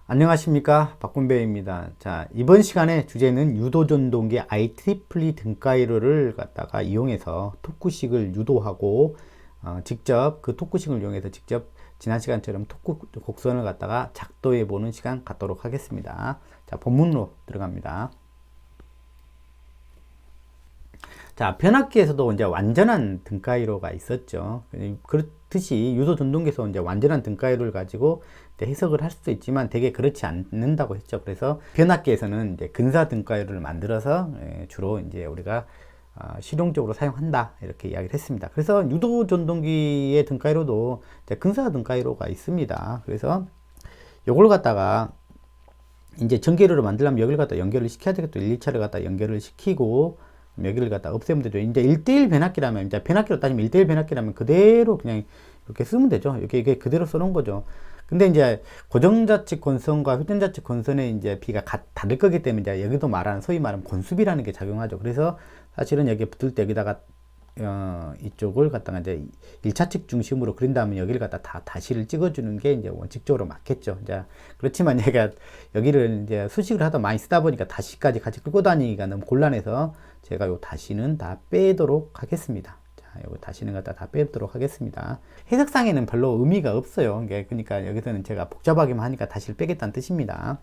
안녕하십니까, 박군배입니다. 자, 이번 시간에 주제는 유도전동기 IEEE 등가이로를 갖다가 이용해서 토크식을 유도하고 직접 그 토크식을 이용해서 직접 지난 시간처럼 토크 곡선을 갖다가 작도해 보는 시간 갖도록 하겠습니다. 자, 본문으로 들어갑니다. 자, 변압기에서도 이제 완전한 등가이로가 있었죠. 그렇듯이 유도 전동기에서 이제 완전한 등가이로를 가지고 해석을 할 수도 있지만 되게 그렇지 않는다고 했죠. 그래서 변압기에서는 이제 근사 등가이로를 만들어서 주로 이제 우리가 실용적으로 사용한다 이렇게 이야기를 했습니다. 그래서 유도 전동기의 등가이로도 근사 등가이로가 있습니다. 그래서 요걸 갖다가 이제 전기로를 만들려면 여기를 갖다 연결을 시켜야 되겠죠. 1, 2차를 갖다 연결을 시키고 여기를 갖다 없애면 되죠. 이제 1대1 변압기라면, 이제 변압기로 따지면 1대1 변압기라면 그대로 그냥 이렇게 쓰면 되죠. 이게 그대로 써놓은 거죠. 근데 이제 고정자측 권선과 회전자측 권선의 이제 비가 다를 거기 때문에 이제 여기도 말하는 소위 말하면 권수비라는 게 작용하죠. 그래서 사실은 여기 붙을 때 여기다가 이쪽을 갖다가 이제 1차측 중심으로 그린 다음에 여기를 갖다 다시를 찍어주는 게 이제 원칙적으로 맞겠죠. 이제 그렇지만 얘가 여기를 이제 수식을 하다 많이 쓰다 보니까 다시까지 같이 끌고 다니기가 너무 곤란해서 제가 요 다시는 다 빼도록 하겠습니다. 자, 요거 다시는 갖다 다 빼도록 하겠습니다. 해석상에는 별로 의미가 없어요. 그러니까 여기서는 제가 복잡하게만 하니까 다시를 빼겠다는 뜻입니다.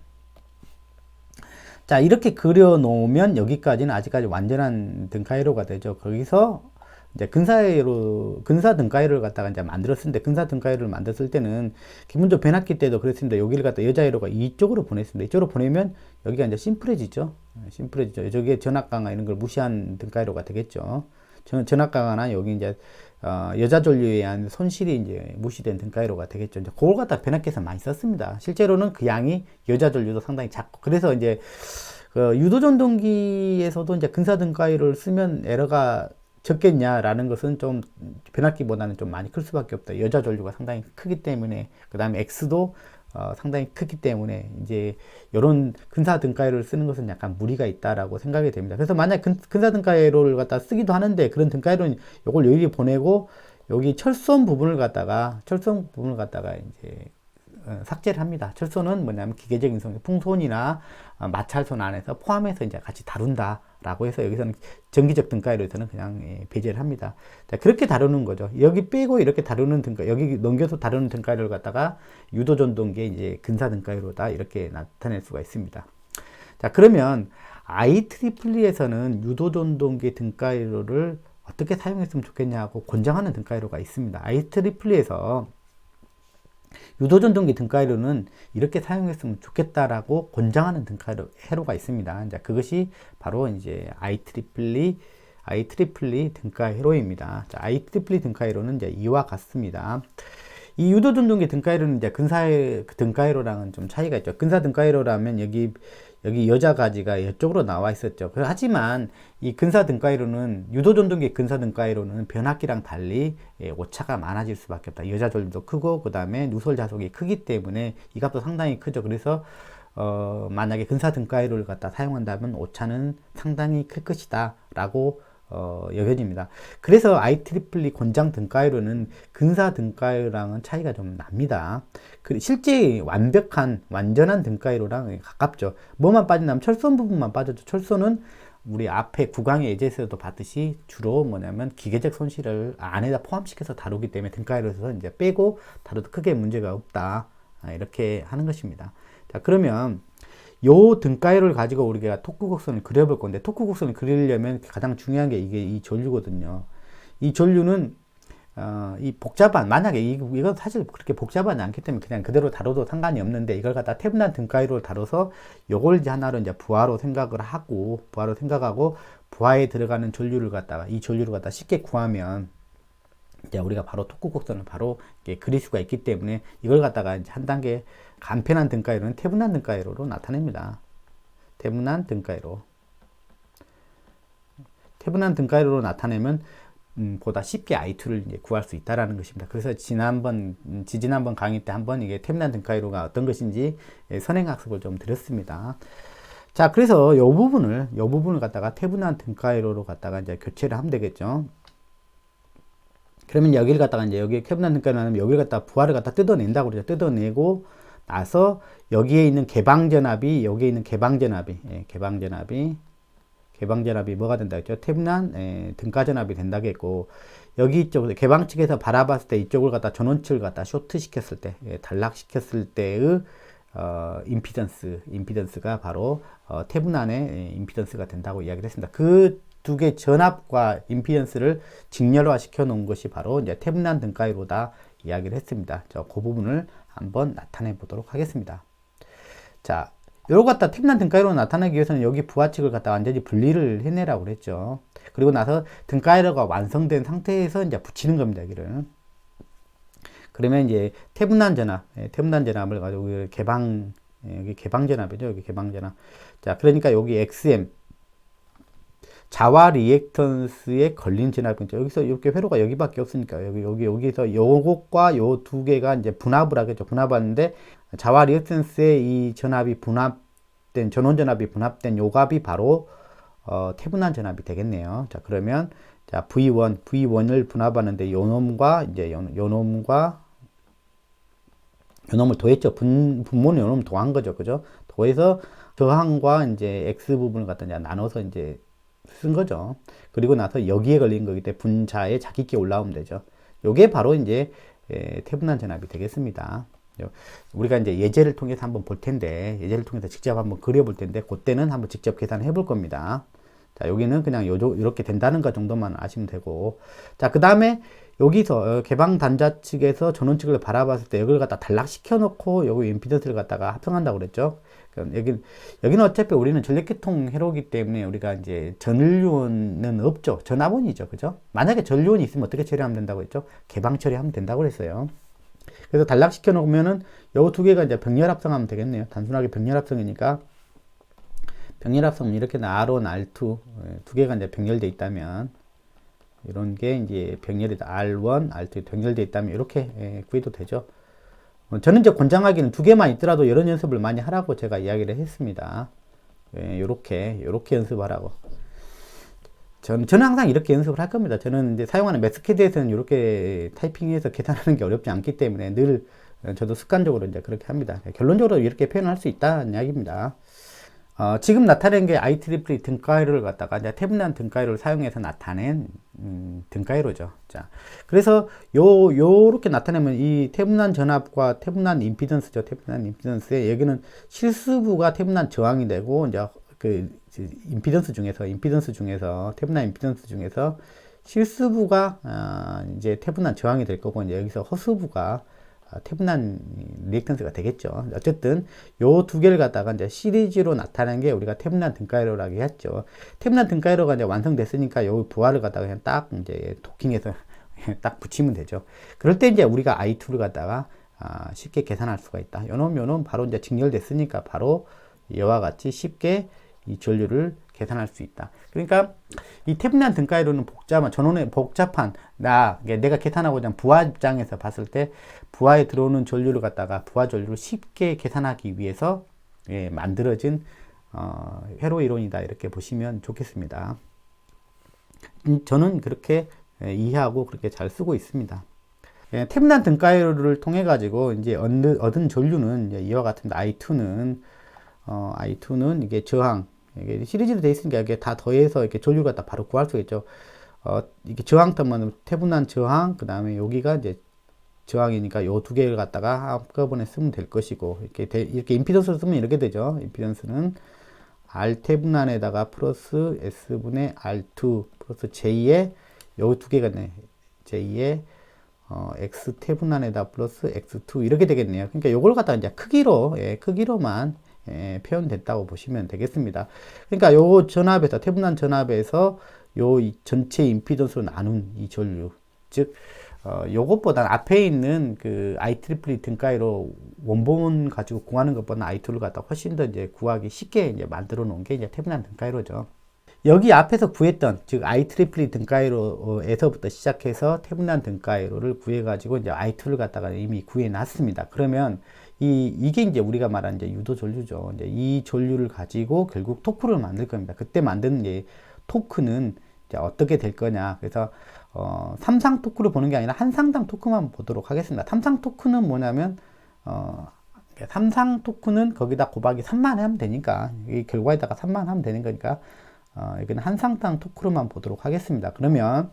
자, 이렇게 그려 놓으면 여기까지는 아직까지 완전한 등가이로가 되죠. 거기서 이제 근사 등가이로를 갖다가 이제 만들었는데, 근사 등가이로를 만들었을 때는 기본적으로 변압기 때도 그랬습니다. 여기를 갖다 여자이로가 이쪽으로 보냈습니다. 이쪽으로 보내면 여기가 이제 심플해지죠. 심플해지죠. 저게 전압 강화 이런 걸 무시한 등가이로가 되겠죠. 전압 강화나 여기 이제 여자 전류에 의한 손실이 이제 무시된 등가이로가 되겠죠. 이제 그걸 갖다 변압기에서 많이 썼습니다. 실제로는 그 양이 여자 전류도 상당히 작고, 그래서 이제 유도 전동기에서도 이제 근사 등가이로를 쓰면 에러가 적겠냐라는 것은 좀 변압기보다는 좀 많이 클 수밖에 없다. 여자 전류가 상당히 크기 때문에, 그 다음에 X도 상당히 크기 때문에 이제 이런 근사 등가이로를 쓰는 것은 약간 무리가 있다라고 생각이 됩니다. 그래서 만약 근사 등가이로를 갖다 쓰기도 하는데, 그런 등가이로는 요걸 여기 보내고 여기 철선 부분을 갖다가 이제 삭제를 합니다. 철선은 뭐냐면 기계적인 성, 풍선이나 마찰선 안에서 포함해서 이제 같이 다룬다라고 해서 여기서는 전기적 등가이로에서는 그냥 배제를 합니다. 자, 그렇게 다루는 거죠. 여기 빼고 이렇게 다루는 등가, 여기 넘겨서 다루는 등가이로를 갖다가 유도 전동기의 이제 근사 등가이로다 이렇게 나타낼 수가 있습니다. 자, 그러면 IEEE에서는 유도 전동기 등가이로를 어떻게 사용했으면 좋겠냐고 권장하는 등가이로가 있습니다. IEE에서 유도전동기 등가이로는 이렇게 사용했으면 좋겠다라고 권장하는 등가이로가 있습니다. 이제 그것이 바로 이제 IEEE 등가이로입니다. 자, IEEE 등가이로는 이제 이와 같습니다. 이 유도전동기 등가이로는 이제 근사 등가이로랑은 좀 차이가 있죠. 근사 등가이로라면 여기 여자 가지가 이쪽으로 나와 있었죠. 하지만 이 근사 등가이로는, 유도전동기 근사 등가이로는 변압기랑 달리 오차가 많아질 수밖에 없다. 여자 전류도 크고 그 다음에 누설 자속이 크기 때문에 이 값도 상당히 크죠. 그래서 만약에 근사 등가이로를 갖다 사용한다면 오차는 상당히 클 것이다 라고 여겨집니다. 그래서 IEEE 권장 등가이로는 근사 등가이로랑은 차이가 좀 납니다. 실제 완전한 등가이로랑 가깝죠. 뭐만 빠진다면 철선 부분만 빠졌죠. 철선은 우리 앞에 구강의 예제에서도 봤듯이 주로 뭐냐면 기계적 손실을 안에다 포함시켜서 다루기 때문에 등가이로에서 이제 빼고 다뤄도 크게 문제가 없다. 이렇게 하는 것입니다. 자, 그러면 요 등가이로를 가지고 우리가 토크 곡선을 그려볼 건데, 토크 곡선을 그리려면 가장 중요한 게 이게 이 전류거든요. 이 전류는 이 만약에 이건 사실 그렇게 복잡하지 않기 때문에 그냥 그대로 다뤄도 상관이 없는데, 이걸 갖다 태분한 등가이로를 다뤄서 요걸 이제 하나로 이제 부하로 생각하고 부하에 들어가는 전류를 갖다가 이 전류를 갖다 쉽게 구하면 이제 우리가 바로 토크 곡선을 바로 그릴 수가 있기 때문에, 이걸 갖다가 이제 한 단계 간편한 등가이로는 태분한 등가이로로 나타냅니다. 태분한 등가이로로 나타내면 보다 쉽게 I2를 이제 구할 수 있다라는 것입니다. 그래서 지지난번 강의 때 한번 이게 태분한 등가이로가 어떤 것인지 선행학습을 좀 드렸습니다. 자, 그래서 요 부분을 갖다가 태분한 등가이로로 갖다가 이제 교체를 하면 되겠죠. 그러면 여기를 갖다가 이제 여기 태분한 등가이로 하면 여기를 갖다 부하를 갖다 뜯어낸다고 그러죠. 뜯어내고 나서 여기에 있는 개방전압이 여기에 있는 개방전압이 개방전압이 뭐가 된다 했죠? 태분한 등가전압이 된다겠고, 여기 이쪽 개방 측에서 바라봤을 때 이쪽을 갖다 전원측을 갖다 쇼트 시켰을 때 단락시켰을 때의 임피던스가 바로 태분한의 임피던스가 된다고 이야기를 했습니다. 그 두 개 전압과 임피던스를 직렬화 시켜 놓은 것이 바로 이제 태분한 등가이로다 이야기를 했습니다. 그 부분을 한번 나타내 보도록 하겠습니다. 자, 요거 갖다 태분한 등가이로 나타내기 위해서는 여기 부하측을 갖다 완전히 분리를 해내라고 그랬죠. 그리고 나서 등가이로가 완성된 상태에서 이제 붙이는 겁니다, 여기를. 그러면 이제 태분한 전압을 가지고 여기 개방전압이죠. 여기 개방전압. 자, 그러니까 여기 XM 자와 리액턴스에 걸린 전압이죠. 여기서 이렇게 회로가 여기밖에 없으니까 여기서 요것과 요 두 개가 이제 분합을 하겠죠. 분합하는데 자와 리액턴스에 이 전압이 분합된 전원 전압이 분합된 요 값이 바로 태분한 전압이 되겠네요. 자, 그러면 자 V1을 분합하는데 요 놈과 이제 요 놈을 더했죠. 분모는 요 놈을 더한 거죠. 그죠? 더해서 저항과 이제 X 부분을 갖다 이제 나눠서 이제 쓴 거죠. 그리고 나서 여기에 걸린 거기 때문에 분자에 자기께 올라오면 되죠. 요게 바로 이제 태분한 전압이 되겠습니다. 우리가 이제 예제를 통해서 한번 볼 텐데, 예제를 통해서 직접 한번 그려볼 텐데, 그때는 한번 직접 계산해 볼 겁니다. 자, 여기는 그냥 이렇게 된다는 것 정도만 아시면 되고, 자, 그 다음에 여기서 개방 단자 측에서 전원 측을 바라봤을 때 여기를 갖다 단락시켜 놓고 여기 임피던스를 갖다가 합성한다고 그랬죠. 여기는 어차피 우리는 전력계통 회로이기 때문에 우리가 이제 전류는 없죠. 전압원이죠. 그죠? 만약에 전류원이 있으면 어떻게 처리하면 된다고 했죠? 개방 처리하면 된다고 그랬어요. 그래서 단락시켜 놓으면은 요 두 개가 이제 병렬 합성하면 되겠네요. 단순하게 병렬 합성이니까 병렬 합성은 이렇게 R1, R2 두 개가 이제 병렬되어 있다면 이런 게 이제 병렬이 R1, R2 병렬되어 있다면 이렇게 구해도 되죠. 저는 이제 권장하기는 두 개만 있더라도 이런 연습을 많이 하라고 제가 이야기를 했습니다. 요렇게 연습하라고. 저는 항상 이렇게 연습을 할 겁니다. 저는 이제 사용하는 매스캐드에서는 이렇게 타이핑해서 계산하는 게 어렵지 않기 때문에 늘 저도 습관적으로 이제 그렇게 합니다. 결론적으로 이렇게 표현할 수 있다는 이야기입니다. 지금 나타낸 게 IEEE 등가이로를 갖다가 이제 태분한 등가이로를 사용해서 나타낸 등가이로죠. 자, 그래서 요렇게 나타내면 이 태분한 전압과 태분한 임피던스죠. 태분한 임피던스에 여기는 실수부가 태분한 저항이 되고 이제 그 임피던스 중에서 태분한 임피던스 중에서 실수부가 이제 태분한 저항이 될 거고 이제 여기서 허수부가 태분한 리액턴스가 되겠죠. 어쨌든 요 두 개를 갖다가 이제 시리즈로 나타낸 게 우리가 태분한 등가이로라고 했죠. 태분한 등가이로가 이제 완성됐으니까 요 부하를 갖다가 그냥 딱 이제 도킹해서 딱 붙이면 되죠. 그럴 때 이제 우리가 I2를 갖다가 쉽게 계산할 수가 있다. 요놈 바로 이제 직렬됐으니까 바로 이와 같이 쉽게 이 전류를 계산할 수 있다. 그러니까 이 태분한 등가이로는 전원의 복잡한 내가 계산하고 그냥 부하 입장에서 봤을 때 부하에 들어오는 전류를 갖다가 부하 전류를 쉽게 계산하기 위해서 만들어진 회로 이론이다 이렇게 보시면 좋겠습니다. 저는 그렇게 이해하고 그렇게 잘 쓰고 있습니다. 태분한 등가이로를 통해 가지고 이제 얻은 전류는 이제 이와 같은데 I2는 이게 저항 이게 시리즈로 되어 있으니까 이게 다 더해서 이렇게 전류를 갖다 바로 구할 수 있죠. 이게 저항 터면 태분한 저항, 그 다음에 여기가 이제 저항이니까 요 두 개를 갖다가 한꺼번에 쓰면 될 것이고, 이렇게 임피던스를 쓰면 이렇게 되죠. 임피던스는 R 태분한에다가 플러스 S분의 R2 플러스 J에 요 두 개가 네, J에 X 태분한에다 플러스 X2 이렇게 되겠네요. 그러니까 요걸 갖다가 이제 크기로만 표현됐다고 보시면 되겠습니다. 그러니까 요 전압에서 태분한 전압에서 요 전체 임피던스로 나눈 이 전류, 즉 요것보다는 앞에 있는 그 IEEE 등가이로 원본 가지고 구하는 것보다 I2를 갖다 훨씬 더 이제 구하기 쉽게 이제 만들어 놓은 게 이제 태분한 등가이로죠. 여기 앞에서 구했던 즉 IEEE 등가이로에서부터 시작해서 태분한 등가이로를 구해 가지고 이제 I2를 갖다가 이미 구해 놨습니다. 그러면 이게 이제 우리가 말하는 이제 유도 전류죠. 이제 이 전류를 가지고 결국 토크를 만들 겁니다. 그때 만드는 이제 토크는 이제 어떻게 될 거냐. 그래서 삼상 토크를 보는 게 아니라 한 상당 토크만 보도록 하겠습니다. 삼상 토크는 뭐냐면 삼상 토크는 거기다 곱하기 3만 하면 되니까, 이 결과에다가 3만 하면 되는 거니까, 여기는 한상당 토크로만 보도록 하겠습니다. 그러면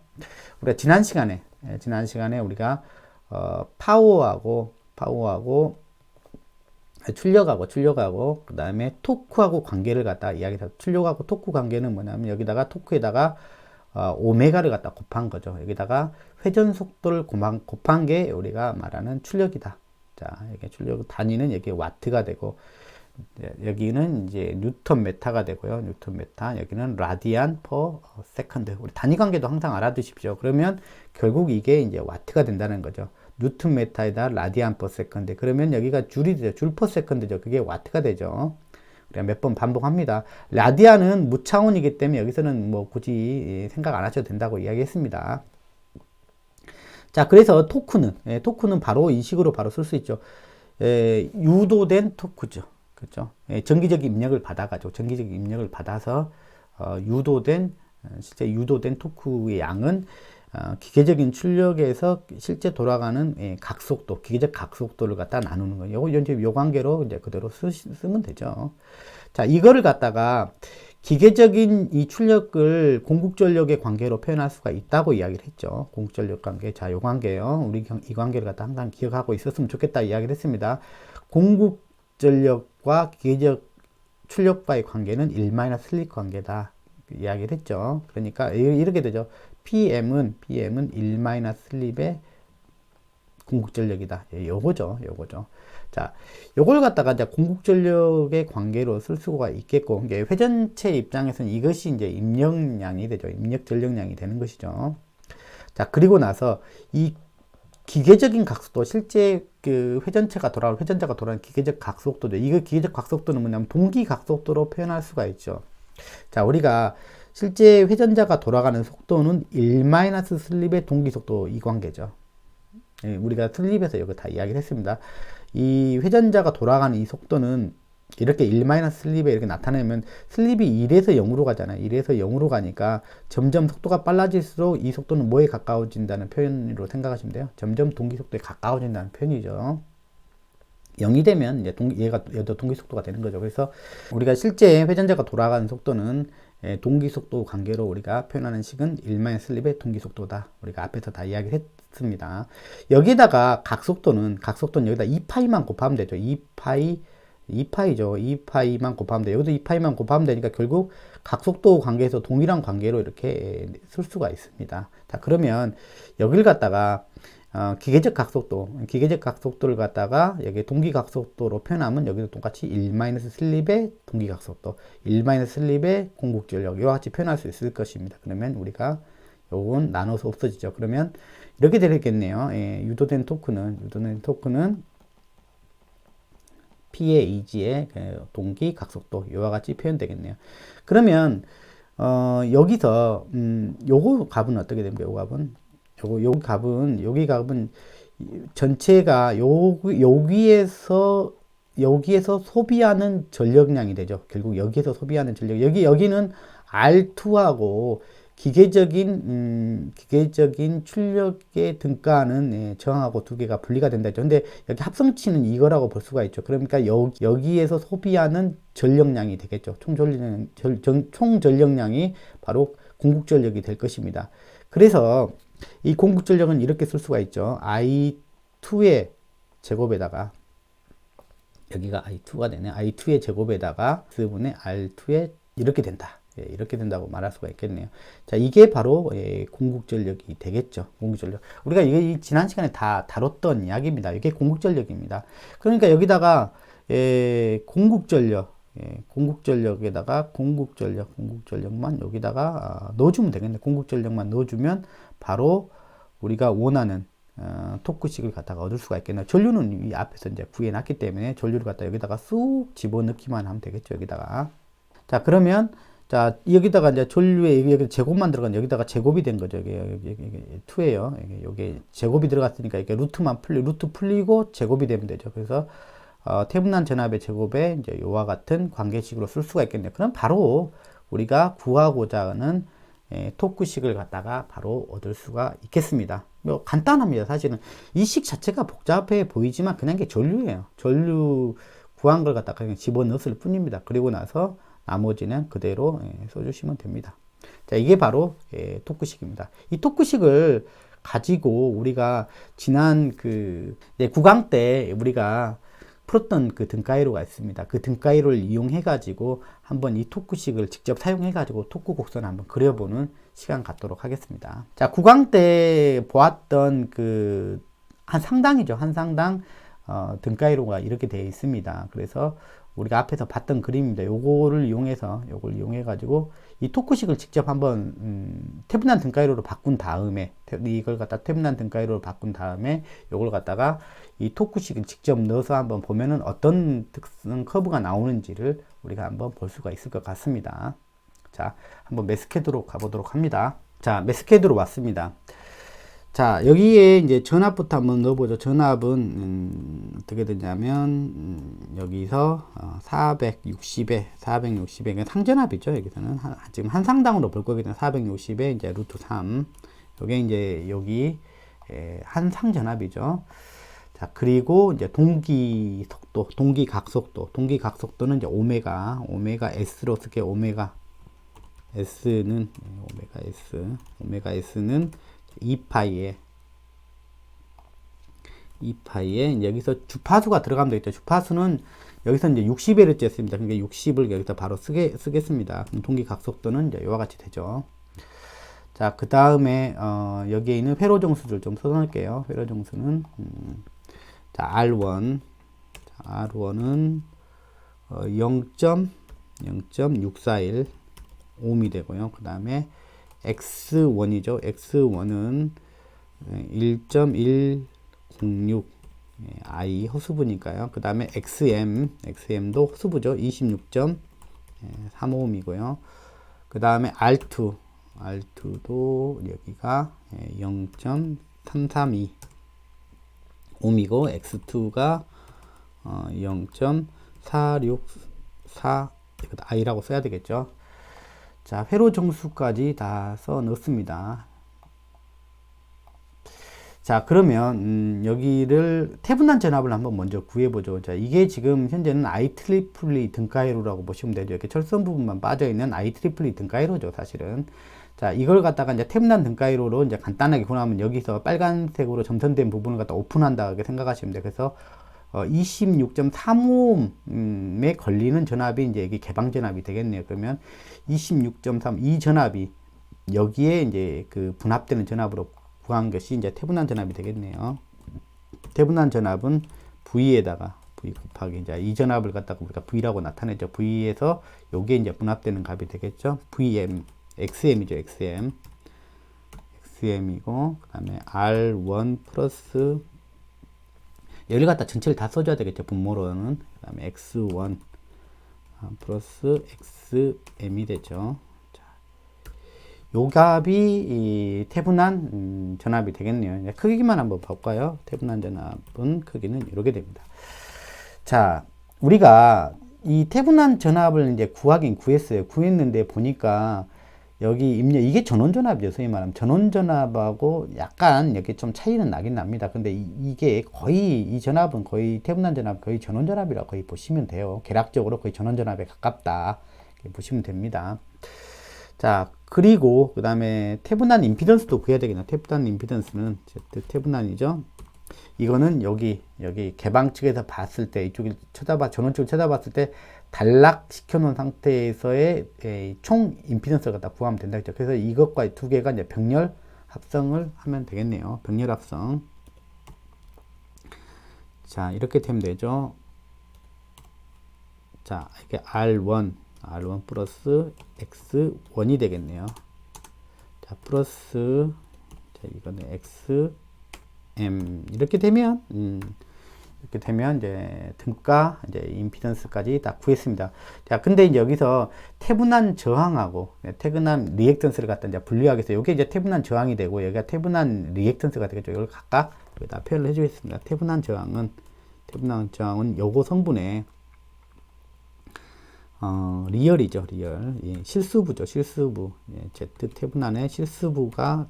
우리가 지난 시간에 우리가 파워하고 출력하고 그 다음에 토크하고 관계를 갖다 이야기해서, 출력하고 토크 관계는 뭐냐면 여기다가 토크에다가 오메가를 갖다 곱한 거죠. 여기다가 회전 속도를 곱한 게 우리가 말하는 출력이다. 자, 이게 출력 단위는 여기 와트가 되고, 여기는 이제 뉴턴 메타가 되고요. 뉴턴 메타. 여기는 라디안 퍼 세컨드. 우리 단위 관계도 항상 알아두십시오. 그러면 결국 이게 이제 와트가 된다는 거죠. 뉴턴 메타에다 라디안 퍼 세컨드. 그러면 여기가 줄이 되죠. 줄 퍼 세컨드죠. 그게 와트가 되죠. 우리가 몇 번 반복합니다. 라디안은 무차원이기 때문에 여기서는 뭐 굳이 생각 안 하셔도 된다고 이야기했습니다. 자, 그래서 토크는 바로 이 식으로 바로 쓸 수 있죠. 유도된 토크죠. 그렇죠? 정기적 입력을 받아서 실제 유도된 토크의 양은 기계적인 출력에서 실제 돌아가는 각속도, 기계적 각속도를 갖다 나누는 거예요. 요 관계로 이제 그대로 쓰면 되죠. 자, 이거를 갖다가 기계적인 이 출력을 공국전력의 관계로 표현할 수가 있다고 이야기를 했죠. 공국전력 관계. 자, 요 관계요. 우리 이 관계를 갖다 항상 기억하고 있었으면 좋겠다 이야기를 했습니다. 공국전력과 기계적 출력과의 관계는 1-슬립 관계다 이야기를 했죠. 그러니까 이렇게 되죠. PM은 1-슬립의 공국전력이다. 요거죠. 자, 요걸 갖다가 이제 공국전력의 관계로 쓸 수가 있겠고, 이게 회전체 입장에서는 이것이 이제 입력량이 되죠. 입력 전력량이 되는 것이죠. 자, 그리고 나서 이 기계적인 각속도, 실제 그 회전자가 돌아가는 기계적 각속도죠. 이거 기계적 각속도는 뭐냐면 동기 각속도로 표현할 수가 있죠. 자, 우리가 실제 회전자가 돌아가는 속도는 1-슬립의 동기 속도, 이 관계죠. 우리가 슬립에서 이거 다 이야기를 했습니다. 이 회전자가 돌아가는 이 속도는 이렇게 1-슬립에 이렇게 나타내면, 슬립이 1에서 0으로 가잖아요. 1에서 0으로 가니까 점점 속도가 빨라질수록 이 속도는 뭐에 가까워진다는 표현으로 생각하시면 돼요. 점점 동기 속도에 가까워진다는 표현이죠. 0이 되면 이제 얘도 동기 속도가 되는 거죠. 그래서 우리가 실제 회전자가 돌아가는 속도는 동기 속도 관계로 우리가 표현하는 식은 1-슬립의 동기 속도다. 우리가 앞에서 다 이야기를 했습니다. 여기다가 각속도는 여기다 2파이만 곱하면 되죠. 2파이만 곱하면 돼요. 여기도 2파이만 곱하면 되니까 결국 각속도 관계에서 동일한 관계로 이렇게 쓸 수가 있습니다. 자, 그러면 여기를 갖다가 기계적 각속도를 갖다가 여기 동기 각속도로 표현하면 여기도 똑같이 1-슬립의 동기 각속도, 1-슬립의 공국전력, 이와 같이 표현할 수 있을 것입니다. 그러면 우리가 요건 나눠서 없어지죠. 그러면 이렇게 되겠네요. 유도된 토크는 P의 Ag의 동기 각속도, 이와 같이 표현되겠네요. 그러면 여기서 요거 값은 어떻게 됩니까? 여기 값은 전체가 여기에서 소비하는 전력량이 되죠. 결국 여기에서 소비하는 전력, 여기는 R2하고 기계적인 출력의 등가는 저항하고 두 개가 분리가 된다 했죠. 근데 여기 합성치는 이거라고 볼 수가 있죠. 그러니까 여기에서 소비하는 전력량이 되겠죠. 총 전력량이 바로 공국전력이 될 것입니다. 그래서 이 공국전력은 이렇게 쓸 수가 있죠. I2의 제곱에다가, 여기가 I2가 되네. I2의 제곱에다가 X분의 R2의 이렇게 된다. 이렇게 된다고 말할 수가 있겠네요. 자, 이게 바로 공국전력이 되겠죠. 공국전력. 우리가 이게 지난 시간에 다 다뤘던 이야기입니다. 이게 공국전력입니다. 그러니까 여기다가 공국전력에다가 공국전력만 여기다가 넣어주면 되겠네. 공국전력만 넣어주면 바로 우리가 원하는 토크식을 갖다가 얻을 수가 있겠네요. 전류는 이 앞에서 이제 구해놨기 때문에 전류를 갖다 여기다가 쑥 집어넣기만 하면 되겠죠. 여기다가. 자, 그러면 자, 여기다가 이제 전류에 여기 제곱만 들어간, 여기다가 제곱이 된 거죠. 여기 2예요. 여기 제곱이 들어갔으니까 이게 루트 풀리고 제곱이 되면 되죠. 그래서 태분난 전압의 제곱에 이제 이와 같은 관계식으로 쓸 수가 있겠네요. 그럼 바로 우리가 구하고자 하는 토크식을 갖다가 바로 얻을 수가 있겠습니다. 뭐 간단합니다. 사실은 이 식 자체가 복잡해 보이지만 그냥 게 전류예요. 전류 구한 걸 갖다가 그냥 집어넣었을 뿐입니다. 그리고 나서 나머지는 그대로 써주시면 됩니다. 자, 이게 바로 토크식입니다. 이 토크식을 가지고 우리가 지난 그 구강 때 우리가 풀었던 그 등가이로가 있습니다. 그 등가이로를 이용해 가지고 한번 이 토크식을 직접 사용해 가지고 토크 곡선을 한번 그려보는 시간 갖도록 하겠습니다. 자, 구강 때 보았던 그 한 상당이죠. 한 상당 등가이로가 이렇게 되어 있습니다. 그래서 우리가 앞에서 봤던 그림입니다. 요걸 이용해 가지고 이 토크식을 직접 한번 태분한 등가이로로 바꾼 다음에 이걸 갖다 태분한 등가이로로 바꾼 다음에 요걸 갖다가 이 토크식을 직접 넣어서 한번 보면은 어떤 특성 커브가 나오는지를 우리가 한번 볼 수가 있을 것 같습니다. 자, 한번 매스캐드로 가보도록 합니다. 자, 매스캐드로 왔습니다. 자, 여기에 이제 전압부터 한번 넣어보죠. 전압은 어떻게 되냐면 여기서 460에 460에 상전압이죠. 여기서는 지금 한 상당으로 볼 거기 때문에 460에 이제 루트 3. 요게 이제 여기 한 상전압이죠. 자, 그리고 이제 동기 속도, 동기 각속도, 동기 각속도는 이제 오메가 S로 쓸게요. 오메가 S는 오메가 S는 2파이에 여기서 주파수가 들어가면 되겠죠. 주파수는 여기서 이제 60Hz였습니다. 그러니까 60을 여기다 바로 쓰겠습니다. 그럼 동기 각속도는 이제 이와 같이 되죠. 자, 그 다음에 여기에 있는 회로 정수를 좀 써놓을게요. 회로 정수는 자, R1 0.641 ohm이 되고요. 그 다음에 X1이죠. X1은 1.106 I 허수부니까요. 그 다음에 XM도 허수부죠. 26.3ohm이고요. 그 다음에 R2도 여기가 0.332 ohm이고 X2가 0.464 I라고 써야 되겠죠. 자, 회로 정수까지 다 써 넣습니다. 자, 그러면 여기를 태분한 전압을 한번 먼저 구해보죠. 자, 이게 지금 현재는 IEEE 등가이로라고 보시면 되죠. 이렇게 철선 부분만 빠져있는 IEEE 등가이로죠, 사실은. 자, 이걸 갖다가 이제 태분한 등가이로로 이제 간단하게 구하면 여기서 빨간색으로 점선된 부분을 갖다 오픈한다, 이렇게 생각하시면 돼요. 그래서 26.35ohm에 걸리는 전압이 이제 이게 개방 전압이 되겠네요. 그러면 26.3 이 전압이 여기에 이제 그 분합되는 전압으로 구한 것이 이제 태분한 전압이 되겠네요. 태분한 전압은 V에다가 V 곱하기 이제 이 전압을 갖다가 우리가 V라고 나타내죠. V에서 요게 이제 분합되는 값이 되겠죠. VM XM이죠. XM이고 그다음에 R1 플러스 여기를 갖다 전체를 다 써줘야 되겠죠. 분모로는. 그 다음에 X1 플러스 XM이 되죠. 자, 요 값이 이 태분한 전압이 되겠네요. 이제 크기만 한번 볼까요? 태분한 전압은 크기는 이렇게 됩니다. 자, 우리가 이 태분한 전압을 이제 구하긴 구했어요. 구했는데 보니까 여기 입력 이게 전원전압이죠. 소위 말하면 전원전압하고 약간 이렇게 좀 차이는 나긴 납니다. 근데 이게 거의 이 전압은 거의 태분한 전압 거의 전원전압이라고 거의 보시면 돼요. 계략적으로 거의 전원전압에 가깝다 이렇게 보시면 됩니다. 자, 그리고 그 다음에 태분한 임피던스도 구해야 되겠네요. 태분한 임피던스는 태분한이죠. 이거는 여기 개방 측에서 봤을 때 이쪽을 전원 쪽을 쳐다봤을 때 단락시켜 놓은 상태에서의 총 임피던스를 갖다 구하면 된다 했죠. 그래서 이것과 두 개가 이제 병렬 합성을 하면 되겠네요. 병렬 합성. 자, 이렇게 되면 되죠. 자, 이게 R1 플러스 X1이 되겠네요. 자, 플러스 자, 이거는 XM 이렇게 되면 이제 등가 이제 임피던스까지 딱 구했습니다. 자, 근데 이제 여기서 태분한 저항하고 태분한 리액턴스를 갖다 이제 분리하겠어요. 이게 이제 태분한 저항이 되고 여기가 태분한 리액턴스가 되겠죠. 이걸 각각 여기다 표현을 해주겠습니다. 태분한 저항은 요거 성분의 리얼이죠. 리얼. 예, 실수부죠. 실수부. 예, Z 태분한의 실수부가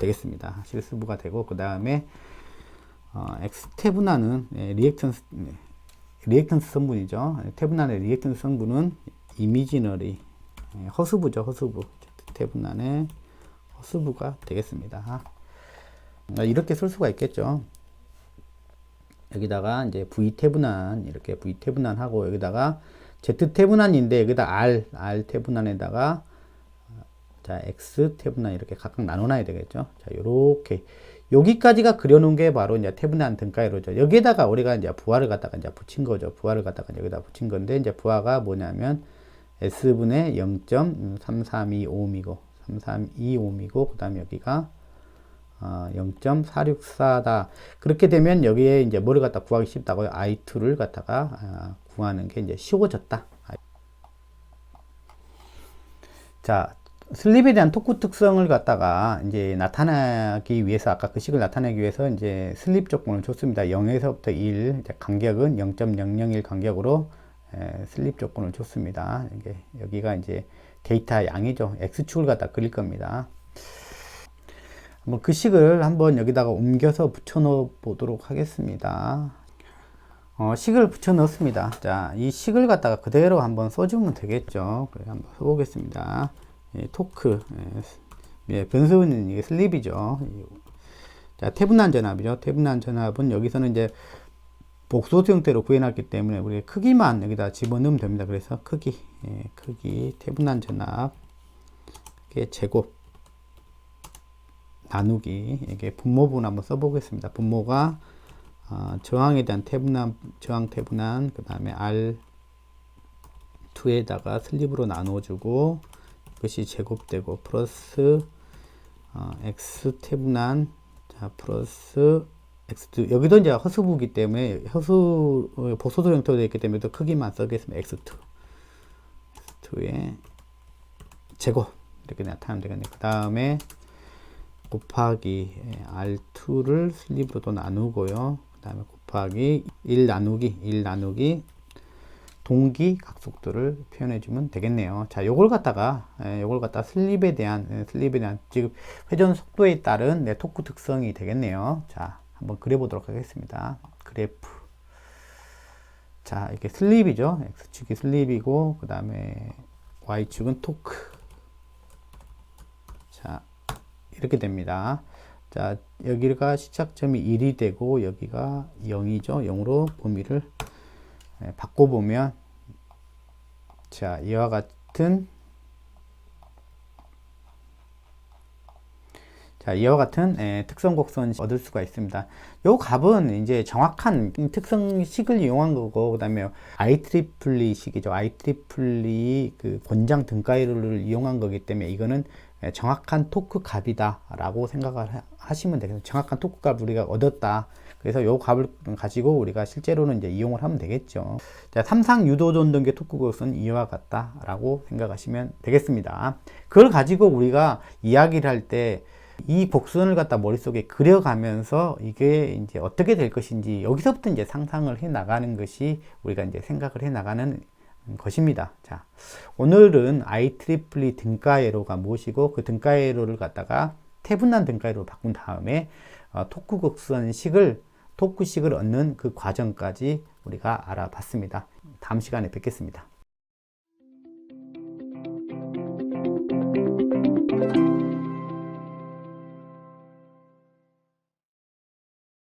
되겠습니다. 실수부가 되고, 그 다음에 X태분하는 리액턴스 성분이죠. 태분한의 리액턴스 성분은 이미지너리 허스부죠. 허스부. 태분한의 허스부가 되겠습니다. 이렇게 쓸 수가 있겠죠. 여기다가 이제 V태분한, 이렇게 V태분한 하고, 여기다가 Z태분한인데, 여기다 R 태분한에다가, 자, X태분한 이렇게 각각 나눠놔야 되겠죠. 자, 요렇게. 여기까지가 그려놓은 게 바로 이제 태분한 등가이로죠. 여기에다가 우리가 이제 부하를 갖다가 이제 붙인 거죠. 부하를 갖다가 여기다 붙인 건데, 이제 부하가 뭐냐면, S분의 0.3325이고, 3325이고, 그 다음에 여기가 0.464다. 그렇게 되면 여기에 이제 뭐를 갖다 구하기 쉽다고요? I2를 갖다가 구하는 게 이제 쉬워졌다. 자, 슬립에 대한 토크 특성을 갖다가 이제 나타나기 위해서, 아까 그 식을 나타내기 위해서 이제 슬립 조건을 줬습니다. 0에서부터 1, 이제 간격은 0.001 간격으로 슬립 조건을 줬습니다. 이게 여기가 이제 데이터 양이죠. X축을 갖다 그릴 겁니다. 그 식을 한번 여기다가 옮겨서 붙여 넣어 보도록 하겠습니다. 식을 붙여 넣었습니다. 자, 이 식을 갖다가 그대로 한번 써주면 되겠죠. 그래서 한번 써보겠습니다. 토크, 변수는 이게 슬립이죠. 자, 태분한 전압이죠. 태분한 전압은 여기서는 이제 복소수 형태로 구해놨기 때문에 우리 크기만 여기다 집어넣으면 됩니다. 그래서 크기, 태분한 전압, 제곱, 나누기, 이게 분모분 한번 써보겠습니다. 분모가 저항에 대한 태분한, 저항 태분한, 그 다음에 R2에다가 슬립으로 나눠주고, 이것이 제곱되고, 플러스 X 태분한, 자, 플러스 X2. 여기도 이제 허수부기 때문에, 복소수 형태로 되어 있기 때문에 또 크기만 써겠습니다. X2의 제곱. 이렇게 나타나면 되겠네요. 그 다음에, 곱하기 R2를 슬립으로 또 나누고요. 그 다음에 곱하기 1 나누기 동기 각속도를 표현해주면 되겠네요. 자, 요걸 갖다가 슬립에 대한 지금 회전 속도에 따른 토크 특성이 되겠네요. 자, 한번 그려보도록 하겠습니다. 그래프. 자, 이렇게 슬립이죠. X축이 슬립이고, 그 다음에 Y축은 토크. 자, 이렇게 됩니다. 자, 여기가 시작점이 1이 되고 여기가 0이죠. 0으로 범위를 바꿔보면, 자, 이와 같은 특성 곡선 얻을 수가 있습니다. 요 값은 이제 정확한 특성식을 이용한 거고, 그 다음에 IEEE 식이죠. IEEE 그 권장 등가이로를 이용한 거기 때문에 이거는 정확한 토크 값이다 라고 생각을 하시면 되겠습니다. 정확한 토크 값을 우리가 얻었다. 그래서 요 값을 가지고 우리가 실제로는 이제 이용을 하면 되겠죠. 자, 삼상 유도 전등계 토크 값은 이와 같다 라고 생각하시면 되겠습니다. 그걸 가지고 우리가 이야기를 할 때 이 곡선을 갖다 머릿속에 그려가면서 이게 이제 어떻게 될 것인지 여기서부터 이제 상상을 해 나가는 것이 우리가 이제 생각을 해 나가는 것입니다. 자, 오늘은 IEEE 등가회로가 무엇이고 그 등가회로를 갖다가 태분한 등가회로로 바꾼 다음에 토크식을 얻는 그 과정까지 우리가 알아봤습니다. 다음 시간에 뵙겠습니다.